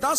10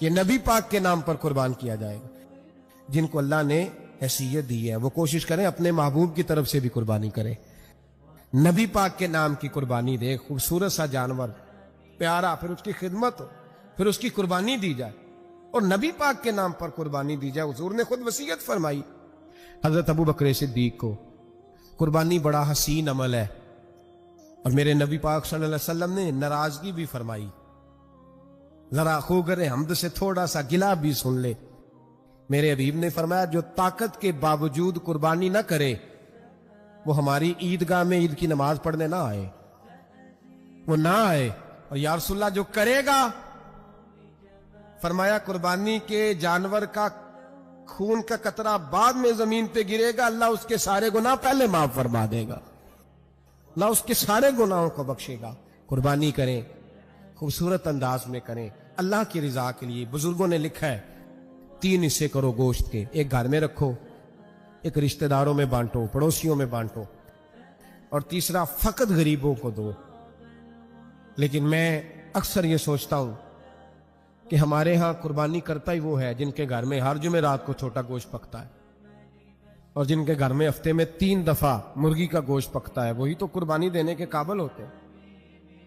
یہ نبی پاک کے نام پر قربان کیا جائے گا. جن کو اللہ نے حیثیت دی ہے وہ کوشش کریں اپنے محبوب کی طرف سے بھی قربانی کریں. نبی پاک کے نام کی قربانی دے, خوبصورت سا جانور پیارا, پھر اس کی خدمت ہو, پھر اس کی قربانی دی جائے اور نبی پاک کے نام پر قربانی دی جائے. حضور نے خود وصیت فرمائی حضرت ابو بکر صدیق کو, قربانی بڑا حسین عمل ہے. اور میرے نبی پاک صلی اللہ علیہ وسلم نے ناراضگی بھی فرمائی, ذرا خوگر حمد سے تھوڑا سا گلا بھی سن لے. میرے حبیب نے فرمایا جو طاقت کے باوجود قربانی نہ کرے وہ ہماری عیدگاہ میں عید کی نماز پڑھنے نہ آئے, وہ نہ آئے. اور یا رسول اللہ جو کرے گا, فرمایا قربانی کے جانور کا خون کا قطرہ بعد میں زمین پہ گرے گا, اللہ اس کے سارے گناہ پہلے معاف فرما دے گا, اللہ اس کے سارے گناہوں کو بخشے گا. قربانی کریں, خوبصورت انداز میں کریں, اللہ کی رضا کے لیے. بزرگوں نے لکھا ہے 3 حصے کرو گوشت کے, ایک گھر میں رکھو, ایک رشتہ داروں میں بانٹو, پڑوسیوں میں بانٹو, اور تیسرا فقط غریبوں کو دو. لیکن میں اکثر یہ سوچتا ہوں کہ ہمارے ہاں قربانی کرتا ہی وہ ہے جن کے گھر میں ہر جمعرات کو چھوٹا گوشت پکتا ہے, اور جن کے گھر میں ہفتے میں 3 دفعہ مرغی کا گوشت پکتا ہے, وہی تو قربانی دینے کے قابل ہوتے ہیں.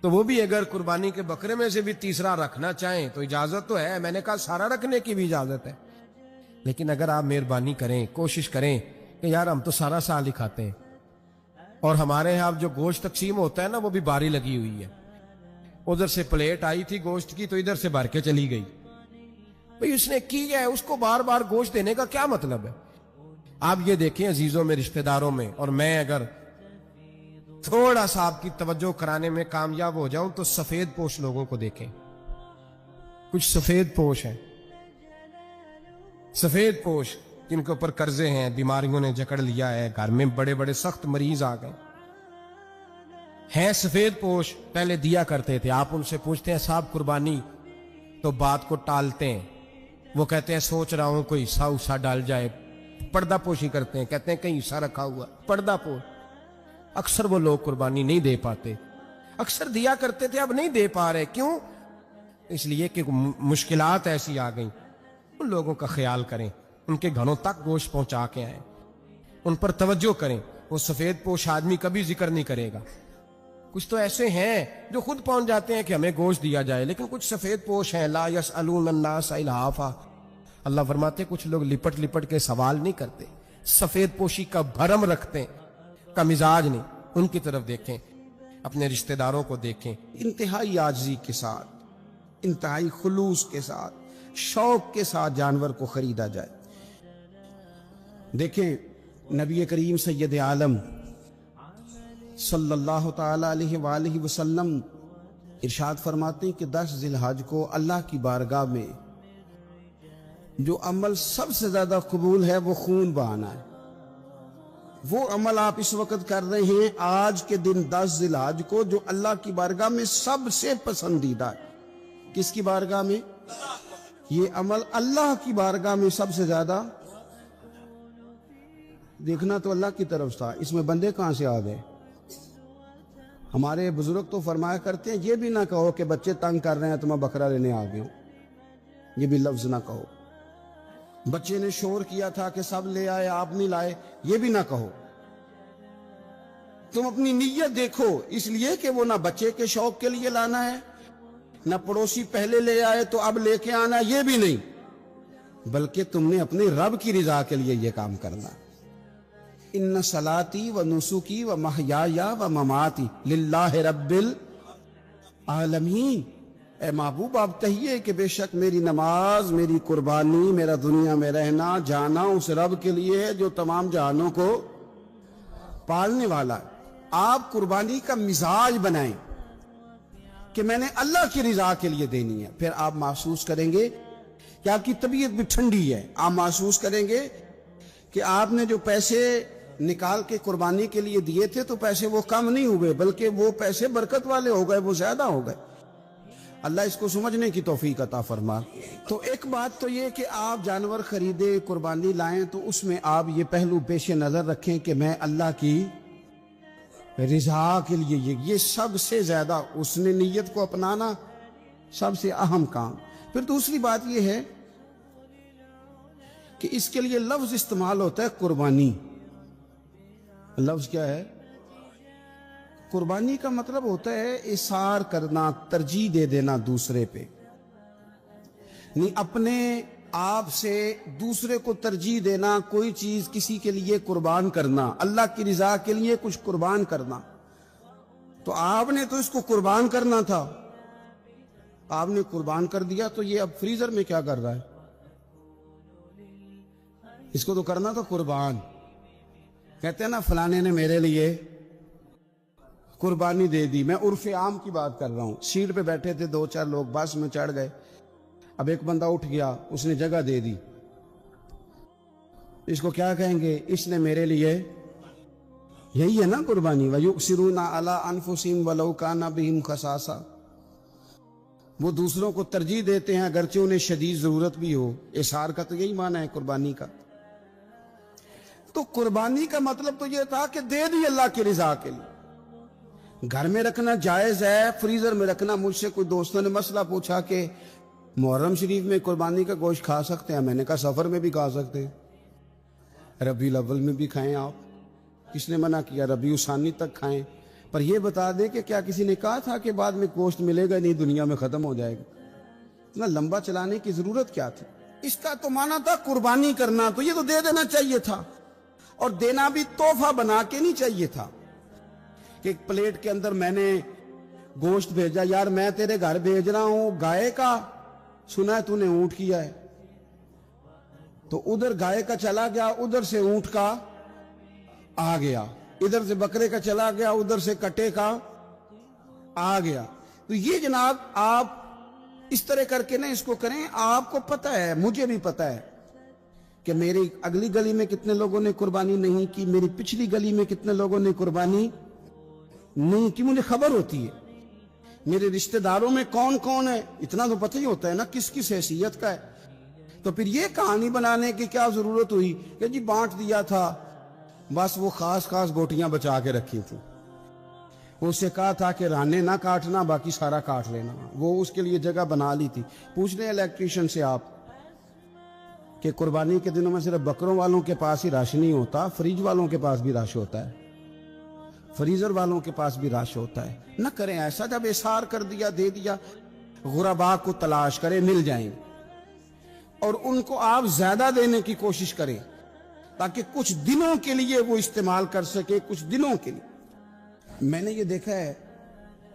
تو وہ بھی اگر قربانی کے بکرے میں سے بھی تیسرا رکھنا چاہیں تو اجازت تو ہے, میں نے کہا سارا رکھنے کی بھی اجازت ہے. لیکن اگر آپ مہربانی کریں, کوشش کریں کہ یار ہم تو سارا سال ہی کھاتے ہیں, اور ہمارے یہاں جو گوشت تقسیم ہوتا ہے نا وہ بھی باری لگی ہوئی ہے. ادھر سے پلیٹ آئی تھی گوشت کی تو ادھر سے بھر کے چلی گئی. بھئی اس نے کی ہے, اس کو بار بار گوشت دینے کا کیا مطلب ہے؟ آپ یہ دیکھیں عزیزوں میں, رشتہ داروں میں, اور میں اگر تھوڑا سا آپ کی توجہ کرانے میں کامیاب ہو جاؤں تو سفید پوش لوگوں کو دیکھیں. کچھ سفید پوش ہیں, سفید پوش جن کے اوپر قرضے ہیں, بیماریوں نے جکڑ لیا ہے, گھر میں بڑے بڑے سخت مریض آ گئے ہیں. سفید پوش پہلے دیا کرتے تھے. آپ ان سے پوچھتے ہیں صاحب قربانی, تو بات کو ٹالتے ہیں. وہ کہتے ہیں سوچ رہا ہوں کوئی حصہ اسا ڈال جائے. پردہ پوشی کرتے ہیں, کہتے ہیں کہیں حصہ رکھا ہوا, پردہ پوش. اکثر وہ لوگ قربانی نہیں دے پاتے. اکثر دیا کرتے تھے, اب نہیں دے پا رہے. کیوں؟ اس لیے کہ مشکلات ایسی آ گئیں. ان لوگوں کا خیال کریں, ان کے گھروں تک گوشت پہنچا کے آئیں, ان پر توجہ کریں. وہ سفید پوش آدمی کبھی ذکر نہیں کرے گا. کچھ تو ایسے ہیں جو خود پہنچ جاتے ہیں کہ ہمیں گوشت دیا جائے, لیکن کچھ سفید پوش ہیں لا یسألون الناس الحافا. اللہ فرماتے کچھ لوگ لپٹ لپٹ کے سوال نہیں کرتے, سفید پوشی کا بھرم رکھتے ہیں, کا مزاج نہیں. ان کی طرف دیکھیں, اپنے رشتہ داروں کو دیکھیں, انتہائی عاجزی کے ساتھ, انتہائی خلوص کے ساتھ, شوق کے ساتھ جانور کو خریدا جائے. دیکھیں نبی کریم سید عالم صلی اللہ تعالی علیہ وآلہ وسلم ارشاد فرماتے ہیں کہ 10 ذی الحج کو اللہ کی بارگاہ میں جو عمل سب سے زیادہ قبول ہے وہ خون بہانا ہے. وہ عمل آپ اس وقت کر رہے ہیں آج کے دن 10 ذی الحج کو, جو اللہ کی بارگاہ میں سب سے پسندیدہ ہے. کس کی بارگاہ میں؟ یہ عمل اللہ کی بارگاہ میں سب سے زیادہ. دیکھنا تو اللہ کی طرف تھا, اس میں بندے کہاں سے آ گئے؟ ہمارے بزرگ تو فرمایا کرتے ہیں یہ بھی نہ کہو کہ بچے تنگ کر رہے ہیں تو میں بکرا لینے آ گیا ہوں. یہ بھی لفظ نہ کہو. بچے نے شور کیا تھا کہ سب لے آئے آپ نہیں لائے, یہ بھی نہ کہو. تم اپنی نیت دیکھو, اس لیے کہ وہ نہ بچے کے شوق کے لیے لانا ہے, نہ پڑوسی پہلے لے آئے تو اب لے کے آنا, یہ بھی نہیں, بلکہ تم نے اپنے رب کی رضا کے لیے یہ کام کرنا. ان صلاتی و نسکی و محیایا و مماتی للہ رب العالمین. اے محبوب آپ کہیے کہ بے شک میری نماز, میری قربانی, میرا دنیا میں رہنا جانا اس رب کے لیے ہے جو تمام جہانوں کو پالنے والا ہے. آپ قربانی کا مزاج بنائیں کہ میں نے اللہ کی رضا کے لیے دینی ہے. پھر آپ محسوس کریں گے کہ آپ کی طبیعت بھی ٹھنڈی ہے. آپ محسوس کریں گے کہ آپ نے جو پیسے نکال کے قربانی کے لیے دیے تھے تو پیسے وہ کم نہیں ہوئے, بلکہ وہ پیسے برکت والے ہو گئے, وہ زیادہ ہو گئے. اللہ اس کو سمجھنے کی توفیق عطا فرما. تو ایک بات تو یہ کہ آپ جانور خریدے, قربانی لائیں, تو اس میں آپ یہ پہلو پیش نظر رکھیں کہ میں اللہ کی رضا کے لیے, یہ سب سے زیادہ اس نے نیت کو اپنانا سب سے اہم کام. پھر دوسری بات یہ ہے کہ اس کے لیے لفظ استعمال ہوتا ہے قربانی. لفظ کیا ہے؟ قربانی کا مطلب ہوتا ہے اثار کرنا، ترجیح دے دینا دوسرے پہ. نہیں، اپنے آپ سے دوسرے کو ترجیح دینا، کوئی چیز کسی کے لیے قربان کرنا، اللہ کی رضا کے لیے کچھ قربان کرنا. تو آپ نے تو اس کو قربان کرنا تھا، آپ نے قربان کر دیا، تو یہ اب فریزر میں کیا کر رہا ہے؟ اس کو تو کرنا تھا قربان. کہتے ہیں نا فلانے نے میرے لیے قربانی دے دی. میں عرف عام کی بات کر رہا ہوں. سیٹ پہ بیٹھے تھے 2-4 لوگ، بس میں چڑھ گئے. اب ایک بندہ اٹھ گیا، اس نے جگہ دے دی. اس کو کیا کہیں گے؟ اس نے میرے لیے، یہی ہے نا قربانی. وَيُؤْثِرُونَ عَلَىٰ أَنفُسِهِمْ وَلَوْ كَانَ بِهِمْ خَصَاصَةٌ. وہ دوسروں کو ترجیح دیتے ہیں اگرچہ انہیں شدید ضرورت بھی ہو. اظہار کا تو یہی معنی ہے قربانی کا. تو قربانی کا مطلب تو یہ تھا کہ دے دی اللہ کی رضا کے لیے. گھر میں رکھنا جائز ہے، فریزر میں رکھنا. مجھ سے کوئی دوستوں نے مسئلہ پوچھا کہ محرم شریف میں قربانی کا گوشت کھا سکتے ہیں؟ میں نے کہا سفر میں بھی کھا سکتے ہیں، ربیع الاول میں بھی کھائیں. آپ کس نے منع کیا؟ ربیع ثانی تک کھائیں. پر یہ بتا دیں کہ کیا کسی نے کہا تھا کہ بعد میں گوشت ملے گا نہیں، دنیا میں ختم ہو جائے گا؟ اتنا لمبا چلانے کی ضرورت کیا تھی؟ اس کا تو معنی تھا قربانی کرنا. تو یہ تو دے دینا چاہیے تھا، اور دینا بھی تحفہ بنا کے نہیں چاہیے تھا کہ ایک پلیٹ کے اندر میں نے گوشت بھیجا. یار میں تیرے گھر بھیج رہا ہوں گائے کا، سنا ہے تو نے اونٹ کیا ہے، تو ادھر گائے کا چلا گیا، ادھر سے اونٹ کا آ گیا، ادھر سے بکرے کا چلا گیا، ادھر سے کٹے کا آ گیا. تو یہ جناب آپ اس طرح کر کے نہ اس کو کریں. آپ کو پتہ ہے، مجھے بھی پتہ ہے کہ میری اگلی گلی میں کتنے لوگوں نے قربانی نہیں کی، میری پچھلی گلی میں کتنے لوگوں نے قربانی نہیں کی. مجھے خبر ہوتی ہے میرے رشتہ داروں میں کون کون ہے، اتنا تو پتہ ہی ہوتا ہے نا کس کس حیثیت کا ہے. تو پھر یہ کہانی بنانے کی کیا ضرورت ہوئی کہ جی بانٹ دیا تھا، بس وہ خاص خاص گوٹیاں بچا کے رکھی تھی. اس سے کہا تھا کہ رانے نہ کاٹنا، باقی سارا کاٹ لینا. وہ اس کے لیے جگہ بنا لی تھی. پوچھ لیں الیکٹریشین سے آپ کہ قربانی کے دنوں میں صرف بکروں والوں کے پاس ہی رش نہیں ہوتا، فریج والوں کے پاس بھی رش ہوتا ہے، فریزر والوں کے پاس بھی رش ہوتا ہے. نہ کریں ایسا. جب اثار کر دیا، دے دیا، غربا کو تلاش کریں، مل جائیں، اور ان کو آپ زیادہ دینے کی کوشش کریں تاکہ کچھ دنوں کے لیے وہ استعمال کر سکے، کچھ دنوں کے لیے. میں نے یہ دیکھا ہے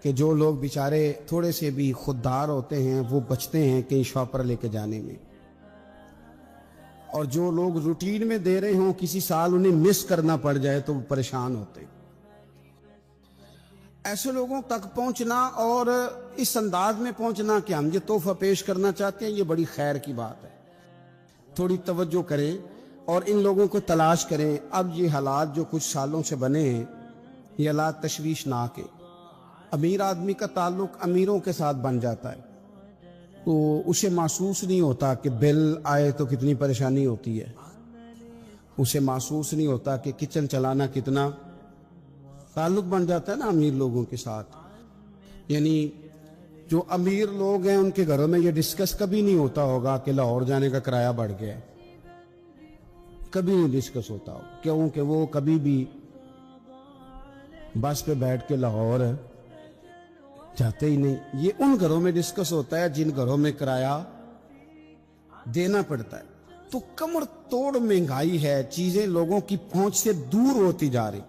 کہ جو لوگ بیچارے تھوڑے سے بھی خوددار ہوتے ہیں وہ بچتے ہیں کہیں شاپ پر لے کے جانے میں، اور جو لوگ روٹین میں دے رہے ہوں کسی سال انہیں مس کرنا پڑ جائے تو وہ پریشان ہوتے ہیں. ایسے لوگوں تک پہنچنا اور اس انداز میں پہنچنا کہ ہم یہ تحفہ پیش کرنا چاہتے ہیں، یہ بڑی خیر کی بات ہے. تھوڑی توجہ کریں اور ان لوگوں کو تلاش کریں. اب یہ حالات جو کچھ سالوں سے بنے ہیں یہ حالات تشویشناک ہیں. امیر آدمی کا تعلق امیروں کے ساتھ بن جاتا ہے تو اسے محسوس نہیں ہوتا کہ بل آئے تو کتنی پریشانی ہوتی ہے، اسے محسوس نہیں ہوتا کہ کچن چلانا کتنا. تعلق بن جاتا ہے نا امیر لوگوں کے ساتھ. یعنی جو امیر لوگ ہیں ان کے گھروں میں یہ ڈسکس کبھی نہیں ہوتا ہوگا کہ لاہور جانے کا کرایہ بڑھ گیا ہے، کبھی نہیں ڈسکس ہوتا ہوگا، کیونکہ وہ کبھی بھی بس پہ بیٹھ کے لاہور جاتے ہی نہیں. یہ ان گھروں میں ڈسکس ہوتا ہے جن گھروں میں کرایہ دینا پڑتا ہے. تو کمر توڑ مہنگائی ہے، چیزیں لوگوں کی پہنچ سے دور ہوتی جا رہی.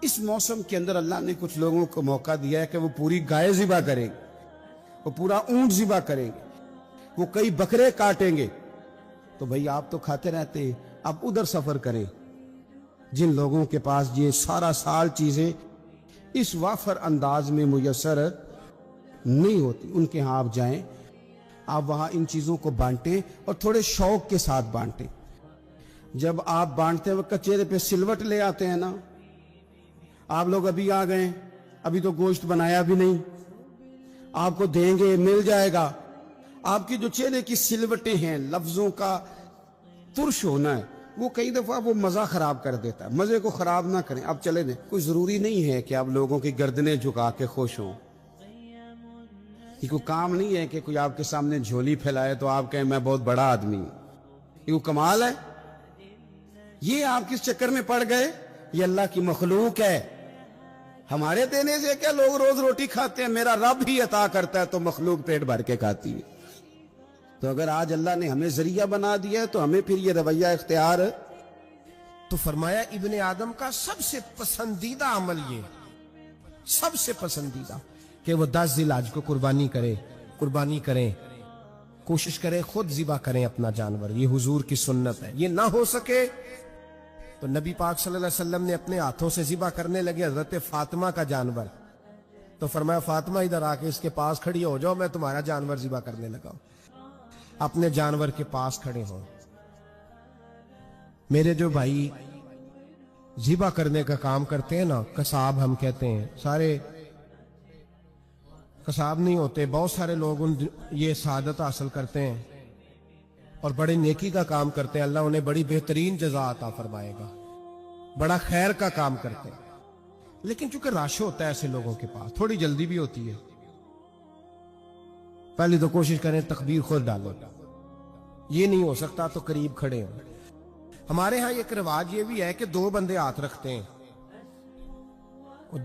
اس موسم کے اندر اللہ نے کچھ لوگوں کو موقع دیا ہے کہ وہ پوری گائے ذبح کریں گے، وہ پورا اونٹ ذبح کریں گے، وہ کئی بکرے کاٹیں گے. تو بھئی آپ تو کھاتے رہتے ہیں، اب ادھر سفر کریں. جن لوگوں کے پاس یہ سارا سال چیزیں اس وافر انداز میں میسر نہیں ہوتی، ان کے ہاں آپ جائیں، آپ وہاں ان چیزوں کو بانٹیں اور تھوڑے شوق کے ساتھ بانٹیں. جب آپ بانٹتے وقت چہرے پہ سلوٹ لے آتے ہیں نا، آپ لوگ ابھی آ گئے، ابھی تو گوشت بنایا بھی نہیں، آپ کو دیں گے، مل جائے گا. آپ کی جو چہرے کی سلوٹیں ہیں، لفظوں کا ترش ہونا ہے، وہ کئی دفعہ وہ مزہ خراب کر دیتا ہے. مزے کو خراب نہ کریں. اب چلے دیں، کوئی ضروری نہیں ہے کہ آپ لوگوں کی گردنیں جھکا کے خوش ہوں. یہ کوئی کام نہیں ہے کہ کوئی آپ کے سامنے جھولی پھیلائے تو آپ کہیں میں بہت بڑا آدمی ہوں. یہ کوئی کمال ہے؟ یہ آپ کس چکر میں پڑ گئے؟ یہ اللہ کی مخلوق ہے. ہمارے دینے سے کیا لوگ روز روٹی کھاتے ہیں؟ میرا رب ہی عطا کرتا ہے تو مخلوق پیٹ بھر کے کھاتی ہے. تو اگر آج اللہ نے ہمیں ذریعہ بنا دیا ہے تو ہمیں پھر یہ رویہ اختیار. تو فرمایا ابن آدم کا سب سے پسندیدہ عمل یہ، سب سے پسندیدہ، کہ وہ 10 ذی الحج کو قربانی کریں، کوشش کریں خود ذبح کریں اپنا جانور. یہ حضور کی سنت ہے. یہ نہ ہو سکے تو نبی پاک صلی اللہ علیہ وسلم نے اپنے ہاتھوں سے ذبح کرنے لگے حضرت فاطمہ کا جانور. تو فرمایا فاطمہ ادھر آ کے اس کے پاس کھڑی ہو جاؤ، میں تمہارا جانور ذبح کرنے لگا ہوں. اپنے جانور کے پاس کھڑے ہو. میرے جو بھائی ذبح کرنے کا کام کرتے ہیں نا، قصاب ہم کہتے ہیں، سارے قصاب نہیں ہوتے، بہت سارے لوگ یہ سعادت حاصل کرتے ہیں اور بڑے نیکی کا کام کرتے ہیں. اللہ انہیں بڑی بہترین جزا عطا فرمائے گا، بڑا خیر کا کام کرتے ہیں. لیکن چونکہ رش ہوتا ہے ایسے لوگوں کے پاس، تھوڑی جلدی بھی ہوتی ہے. پہلی تو کوشش کریں تکبیر خود ڈالو، یہ نہیں ہو سکتا تو قریب کھڑے ہوں. ہمارے ہاں ایک رواج یہ بھی ہے کہ 2 بندے ہاتھ رکھتے ہیں.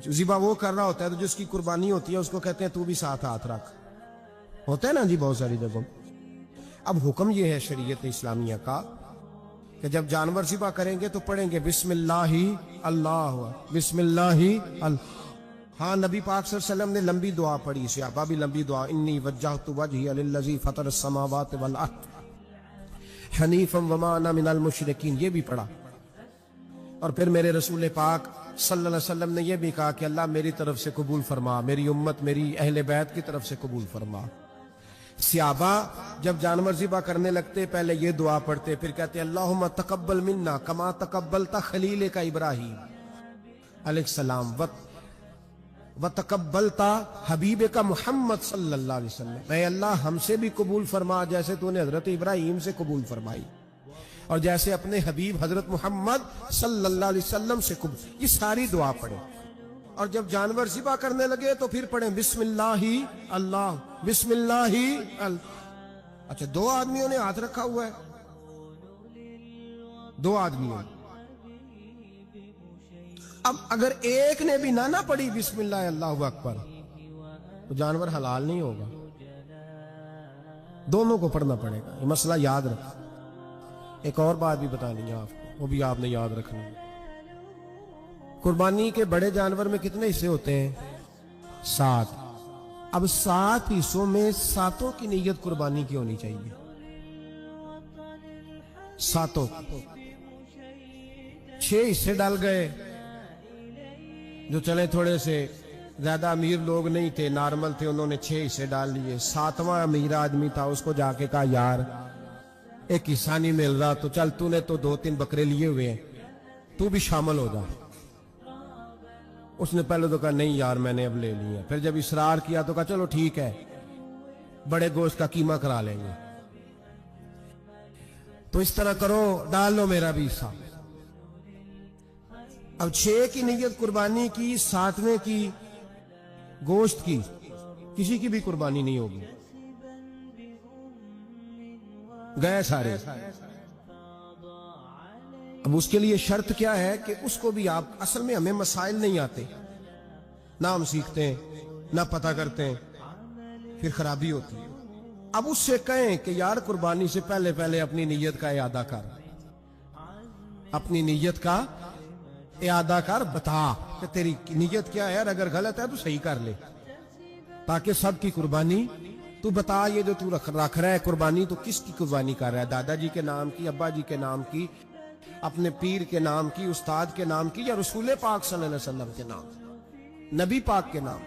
ذبح وہ کر رہا ہوتا ہے تو جس کی قربانی ہوتی ہے اس کو کہتے ہیں تو بھی ساتھ ہاتھ رکھ. ہوتا ہے نا جی بہت ساری جگہوں. اب حکم یہ ہے شریعت اسلامیہ کا کہ جب جانور ذبح کریں گے تو پڑھیں گے بسم اللہ اللہ، بسم اللہ اللہ. ہاں نبی پاک صلی اللہ علیہ وسلم نے لمبی دعا پڑھی، صحابہ بھی لمبی دعا، انی وجہت وجہی للذی فطر السماوات والارض حنیفا وما انا من المشرکین، یہ بھی پڑھا. اور پھر میرے رسول پاک صلی اللہ علیہ وسلم نے یہ بھی کہا کہ اللہ میری طرف سے قبول فرما، میری امت، میری اہل بیت کی طرف سے قبول فرما. صحابہ جب جانور ذبح کرنے لگتے پہلے یہ دعا پڑھتے، پھر کہتے اللہم تقبل منا کما تقبلت خلیل کا ابراہیم علیہ السلام وتقبلت حبیب کا محمد صلی اللہ علیہ وسلم. اے اللہ ہم سے بھی قبول فرما جیسے تو نے حضرت ابراہیم سے قبول فرمائی اور جیسے اپنے حبیب حضرت محمد صلی اللہ علیہ وسلم سے قبول. یہ ساری دعا پڑھیں. اور جب جانور ذبح کرنے لگے تو پھر پڑھیں بسم اللہ اللہ، بسم اللہ اللہ. اچھا 2 آدمیوں نے ہاتھ رکھا ہوا ہے، 2 آدمیوں. اب اگر ایک نے بھی نہ پڑھی بسم اللہ اللہ اکبر تو جانور حلال نہیں ہوگا. دونوں کو پڑھنا پڑے گا. یہ مسئلہ یاد رکھیں. ایک اور بات بھی بتانی ہے آپ کو، وہ بھی آپ نے یاد رکھنا ہے. قربانی کے بڑے جانور میں کتنے حصے ہوتے ہیں؟ 7. اب 7 حصوں میں 7 کی نیت قربانی کی ہونی چاہیے. 7 6 حصے ڈال گئے، جو چلے تھوڑے سے زیادہ امیر لوگ نہیں تھے، نارمل تھے، انہوں نے 6 حصے ڈال لیے. 7واں امیر آدمی تھا، اس کو جا کے کہا یار ایک حصہ نہیں مل رہا، تو چل تو نے تو 2-3 بکرے لیے ہوئے ہیں، تو بھی شامل ہو جا. اس نے پہلے تو کہا نہیں یار میں نے اب لے لیا. پھر جب اصرار کیا تو کہا چلو ٹھیک ہے بڑے گوشت کا قیمہ کرا لیں گے. تو اس طرح کرو، ڈال لو میرا بھی حصہ. اب 6 کی نیت قربانی کی، 7ویں کی گوشت کی، کسی کی بھی قربانی نہیں ہوگی. گئے سارے. اب اس کے لیے شرط کیا ہے کہ اس کو بھی آپ، اصل میں ہمیں مسائل نہیں آتے، نہ ہم سیکھتے ہیں نہ پتہ کرتے ہیں، پھر خرابی ہوتی ہے. اب اس سے کہیں کہ یار قربانی سے پہلے اپنی نیت کا اعادہ کر، اپنی نیت کا اعادہ کر، بتا کہ تیری نیت کیا ہے، اور اگر غلط ہے تو صحیح کر لے، تاکہ سب کی قربانی تو بتا. یہ جو تو رکھ رہا ہے قربانی، تو کس کی قربانی کر رہا ہے؟ دادا جی کے نام کی، ابا جی کے نام کی، اپنے پیر کے نام کی، استاد کے نام کی، یا رسول پاک صلی اللہ علیہ وسلم کے نام، نبی پاک کے نام؟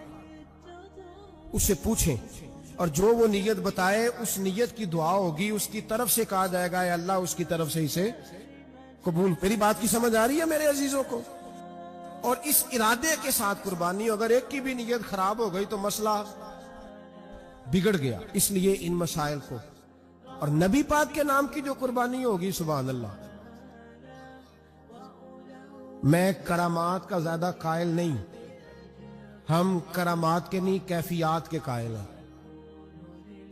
اس سے پوچھیں، اور جو وہ نیت بتائے اس نیت کی دعا ہوگی، اس کی طرف سے کہا جائے گا اے اللہ اس کی طرف سے اسے قبول. میری بات کی سمجھ آ رہی ہے میرے عزیزوں کو؟ اور اس ارادے کے ساتھ قربانی، اگر ایک کی بھی نیت خراب ہو گئی تو مسئلہ بگڑ گیا. اس لیے ان مسائل کو، اور نبی پاک کے نام کی جو قربانی ہوگی، سبحان اللہ. میں کرامات کا زیادہ قائل نہیں، ہم کرامات کے نہیں کیفیات کے قائل ہیں.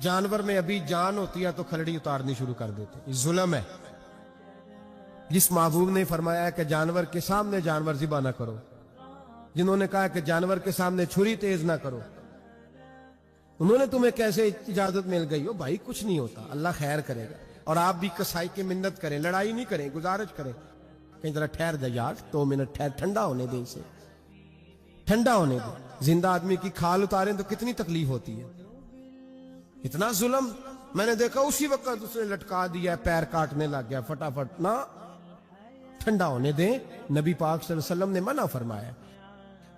جانور میں ابھی جان ہوتی ہے تو کھلڑی اتارنی شروع کر دیتے. یہ ظلم ہے. جس محبوب نے فرمایا ہے کہ جانور کے سامنے جانور ذبح نہ کرو, جنہوں نے کہا کہ جانور کے سامنے چھری تیز نہ کرو, انہوں نے تمہیں کیسے اجازت مل گئی؟ ہو بھائی کچھ نہیں ہوتا, اللہ خیر کرے گا. اور آپ بھی کسائی کی منت کریں, لڑائی نہیں کریں, گزارش کریں, کہیں ذرا ٹھہر جا یار, 2 منٹ ٹھہر, ٹھنڈا ہونے دیں اسے, ٹھنڈا ہونے دیں. زندہ آدمی کی کھال اتاریں تو کتنی تکلیف ہوتی ہے. اتنا ظلم میں نے دیکھا, اسی وقت اس نے لٹکا دیا, پیر کاٹنے لگ گیا فٹافٹ. نہ, ٹھنڈا ہونے دیں. نبی پاک صلی اللہ علیہ وسلم نے منع فرمایا,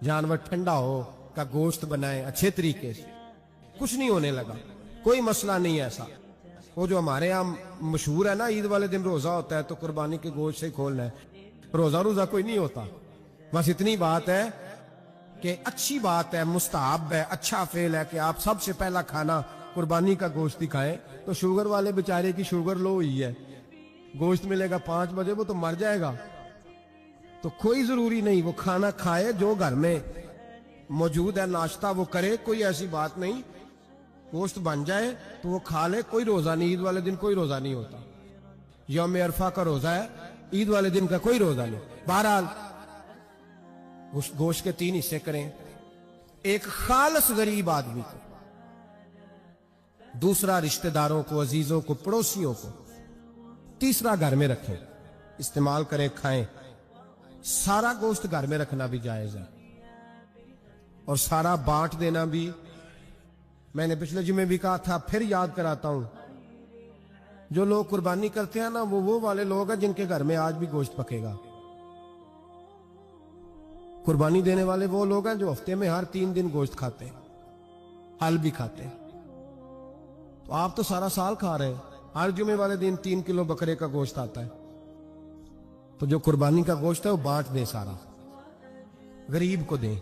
جانور ٹھنڈا ہو کا گوشت بنائیں اچھے طریقے سے. کچھ نہیں ہونے لگا, کوئی مسئلہ نہیں ایسا. وہ جو ہمارے یہاں مشہور ہے نا, عید والے دن روزہ ہوتا ہے تو قربانی کے گوشت سے ہی کھولنا ہے. روزہ کوئی نہیں ہوتا. بس اتنی بات ہے کہ اچھی بات ہے, مستحب ہے, اچھا فعل ہے کہ آپ سب سے پہلا کھانا قربانی کا گوشت ہی کھائیں. تو شوگر والے بیچارے کی شوگر لو ہوئی ہے, گوشت ملے گا 5 بجے, وہ تو مر جائے گا. تو کوئی ضروری نہیں, وہ کھانا کھائے جو گھر میں موجود ہے, ناشتہ وہ کرے, کوئی ایسی بات نہیں. گوشت بن جائے تو وہ کھا لے, کوئی روزہ نہیں. عید والے دن کوئی روزہ نہیں ہوتا. یوم عرفہ کا روزہ ہے, عید والے دن کا کوئی روزہ نہیں. بہرحال گوشت کے 3 حصے کریں. ایک خالص غریب آدمی کو, دوسرا رشتہ داروں کو, عزیزوں کو, پڑوسیوں کو, تیسرا گھر میں رکھیں, استعمال کریں, کھائیں. سارا گوشت گھر میں رکھنا بھی جائز ہے, اور سارا بانٹ دینا بھی. میں نے پچھلے جمعے بھی کہا تھا, پھر یاد کراتا ہوں, جو لوگ قربانی کرتے ہیں نا, وہ والے لوگ ہیں جن کے گھر میں آج بھی گوشت پکے گا. قربانی دینے والے وہ لوگ ہیں جو ہفتے میں ہر 3 دن گوشت کھاتے ہیں, حل بھی کھاتے ہیں. تو آپ تو سارا سال کھا رہے ہیں, ہر جمعے والے دن 3 کلو بکرے کا گوشت آتا ہے. تو جو قربانی کا گوشت ہے وہ بانٹ دیں, سارا غریب کو دیں.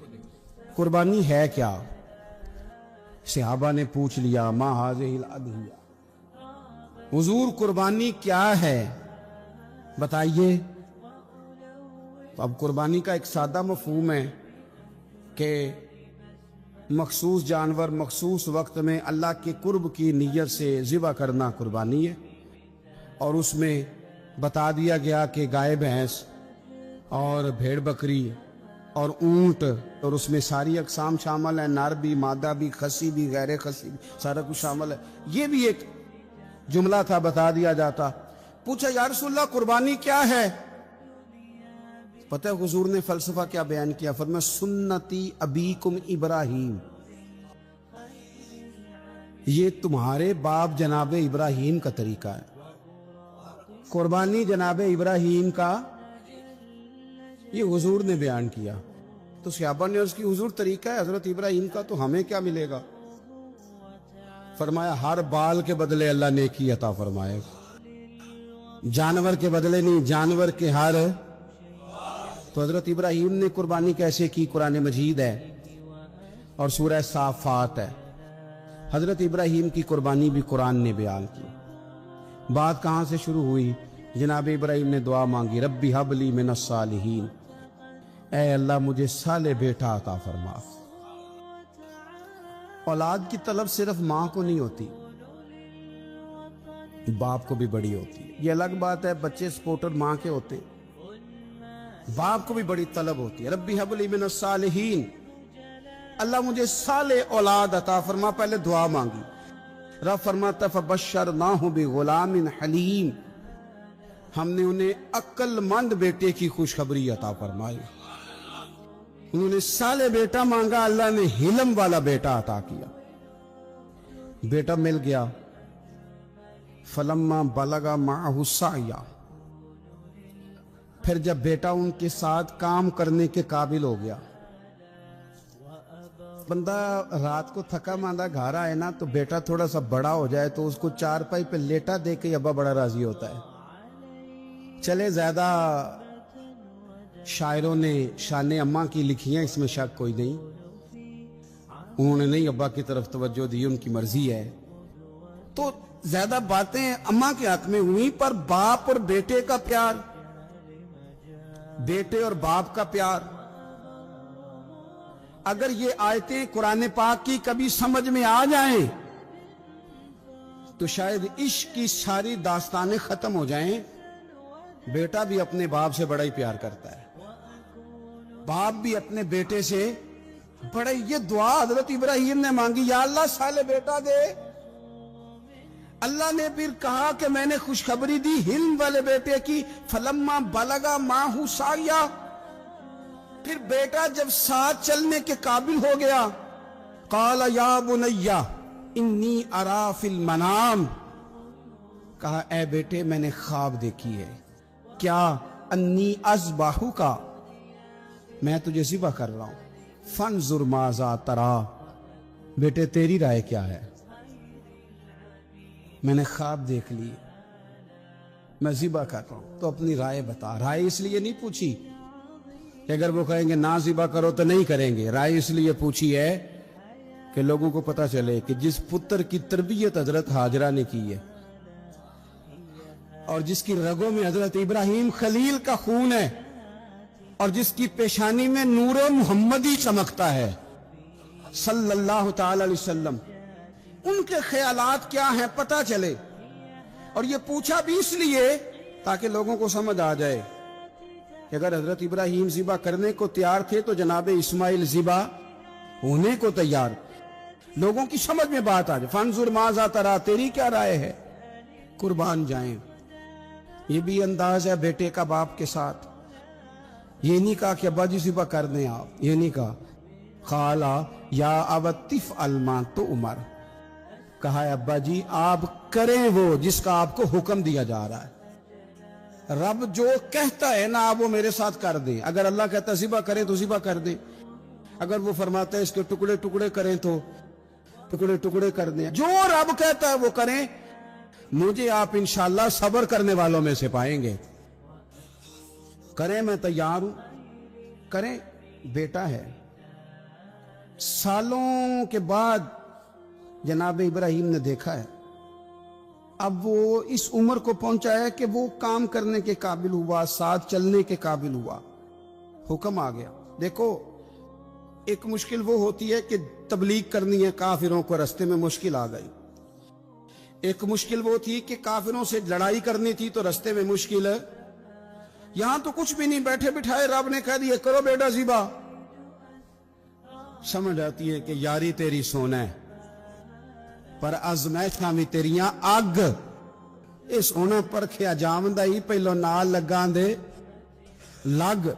قربانی ہے کیا؟ صحابہ نے پوچھ لیا, ما ہذہ الاضحیہ, حضور قربانی کیا ہے بتائیے. تو اب قربانی کا ایک سادہ مفہوم ہے کہ مخصوص جانور مخصوص وقت میں اللہ کے قرب کی نیت سے ذبح کرنا قربانی ہے. اور اس میں بتا دیا گیا کہ گائے بھینس اور بھیڑ بکری اور اونٹ, اور اس میں ساری اقسام شامل ہیں, نر بھی, مادہ بھی, خسی بھی, غیر خسی بھی, سارا کچھ شامل ہے. یہ بھی ایک جملہ تھا, بتا دیا جاتا. پوچھا یا رسول اللہ قربانی کیا ہے؟ پتہ ہے حضور نے فلسفہ کیا بیان کیا؟ فرمایا سنتی ابیکم ابراہیم, یہ تمہارے باپ جناب ابراہیم کا طریقہ ہے. قربانی جناب ابراہیم کا یہ حضور نے بیان کیا. تو صحابہ نے اس کی حضور طریقہ ہے حضرت ابراہیم کا, تو ہمیں کیا ملے گا؟ فرمایا ہر بال کے بدلے اللہ نیکی عطا فرمائے, جانور کے بدلے نہیں, جانور کے ہر. تو حضرت ابراہیم نے قربانی کیسے کی؟ قرآن مجید ہے اور سورہ صافات ہے. حضرت ابراہیم کی قربانی بھی قرآن نے بیان کی. بات کہاں سے شروع ہوئی؟ جناب ابراہیم نے دعا مانگی, ربی حب لی من الصالحین, اے اللہ مجھے صالح بیٹا عطا فرما. اولاد کی طلب صرف ماں کو نہیں ہوتی, باپ کو بھی بڑی ہوتی ہے. یہ الگ بات ہے, بچے سپورٹر ماں کے ہوتے ہیں, باپ کو بھی بڑی طلب ہوتی ہے. ربی حب لی من الصالحین, اللہ مجھے صالح اولاد عطا فرما. پہلے دعا مانگی. رب فرماتا فبشرناہ بغلام حلیم, ہم نے انہیں عقل مند بیٹے کی خوشخبری عطا فرمائی. انہوں نے صالح بیٹا مانگا, اللہ نے حلم والا بیٹا عطا کیا. بیٹا مل گیا. فلما بلغ معہ السعی, پھر جب بیٹا ان کے ساتھ کام کرنے کے قابل ہو گیا. بندہ رات کو تھکا ماندہ گھر آئے نا, تو بیٹا تھوڑا سا بڑا ہو جائے تو اس کو چارپائی پہ لیٹا دے کے ابا بڑا راضی ہوتا ہے. چلے زیادہ شاعروں نے شان اماں کی لکھی ہیں, اس میں شک کوئی نہیں, انہوں نے نہیں ابا کی طرف توجہ دی, ان کی مرضی ہے. تو زیادہ باتیں اماں کے حق میں ہوئی, پر باپ اور بیٹے کا پیار, بیٹے اور باپ کا پیار, اگر یہ آیتیں قرآن پاک کی کبھی سمجھ میں آ جائیں تو شاید عشق کی ساری داستانیں ختم ہو جائیں. بیٹا بھی اپنے باپ سے بڑا ہی پیار کرتا ہے, باپ بھی اپنے بیٹے سے بڑا. یہ دعا حضرت ابراہیم نے مانگی, یا اللہ صالح بیٹا دے. اللہ نے پھر کہا کہ میں نے خوشخبری دی حلم والے بیٹے کی, فلما بلغا ماہ سعیا. پھر بیٹا جب ساتھ چلنے کے قابل ہو گیا, قال یا بنی انی ارا فی المنام, کہا اے بیٹے میں نے خواب دیکھی ہے. کیا؟ انی اذبحک, میں تجھے ذبح کر رہا ہوں. فانظر ماذا ترا, بیٹے تیری رائے کیا ہے؟ میں نے خواب دیکھ لی, میں ذبح کر رہا ہوں, تو اپنی رائے بتا. رائے اس لیے نہیں پوچھی کہ اگر وہ کہیں گے نہ ذبح کرو تو نہیں کریں گے. رائے اس لیے پوچھی ہے کہ لوگوں کو پتا چلے کہ جس پتر کی تربیت حضرت ہاجرہ نے کی ہے اور جس کی رگوں میں حضرت ابراہیم خلیل کا خون ہے اور جس کی پیشانی میں نور محمدی چمکتا ہے صلی اللہ تعالی علیہ وسلم, ان کے خیالات کیا ہیں پتا چلے. اور یہ پوچھا بھی اس لیے تاکہ لوگوں کو سمجھ آ جائے کہ اگر حضرت ابراہیم ذبح کرنے کو تیار تھے تو جناب اسماعیل ذبح ہونے کو تیار. لوگوں کی سمجھ میں بات آ جائے. فانظر ماذا ترا, تیری کیا رائے ہے؟ قربان جائیں. یہ بھی انداز ہے بیٹے کا باپ کے ساتھ. یہ نہیں کہا کہ ابا جی ذبح کر دیں آپ, یہ نہیں کہا. قالا یا ابتف الما تو عمر, کہا ہے ابا جی آپ کریں وہ جس کا آپ کو حکم دیا جا رہا ہے. رب جو کہتا ہے نا آپ وہ میرے ساتھ کر دیں. اگر اللہ کہتا ہے ذبح کریں تو ذبح کر دیں, اگر وہ فرماتا ہے اس کے ٹکڑے ٹکڑے کریں تو ٹکڑے ٹکڑے کر دیں. جو رب کہتا ہے وہ کریں. مجھے آپ انشاءاللہ صبر کرنے والوں میں سے پائیں گے. کریں, میں تیار ہوں, کریں. بیٹا ہے. سالوں کے بعد جناب ابراہیم نے دیکھا ہے, اب وہ اس عمر کو پہنچا ہے کہ وہ کام کرنے کے قابل ہوا, ساتھ چلنے کے قابل ہوا. حکم آ گیا. دیکھو ایک مشکل وہ ہوتی ہے کہ تبلیغ کرنی ہے, کافروں کو رستے میں مشکل آ گئی. ایک مشکل وہ تھی کہ کافروں سے لڑائی کرنی تھی تو رستے میں مشکل ہے. یہاں تو کچھ بھی نہیں, بیٹھے بٹھائے رب نے کہہ دیا کرو بیٹا ذبح. سمجھ آتی ہے کہ یاری تیری سونا ہے پر ازمائشاں بھی تیریاں اگ. اے سونا پرکھیا جامدہ ہی پہلو نال لگاں دے لگ.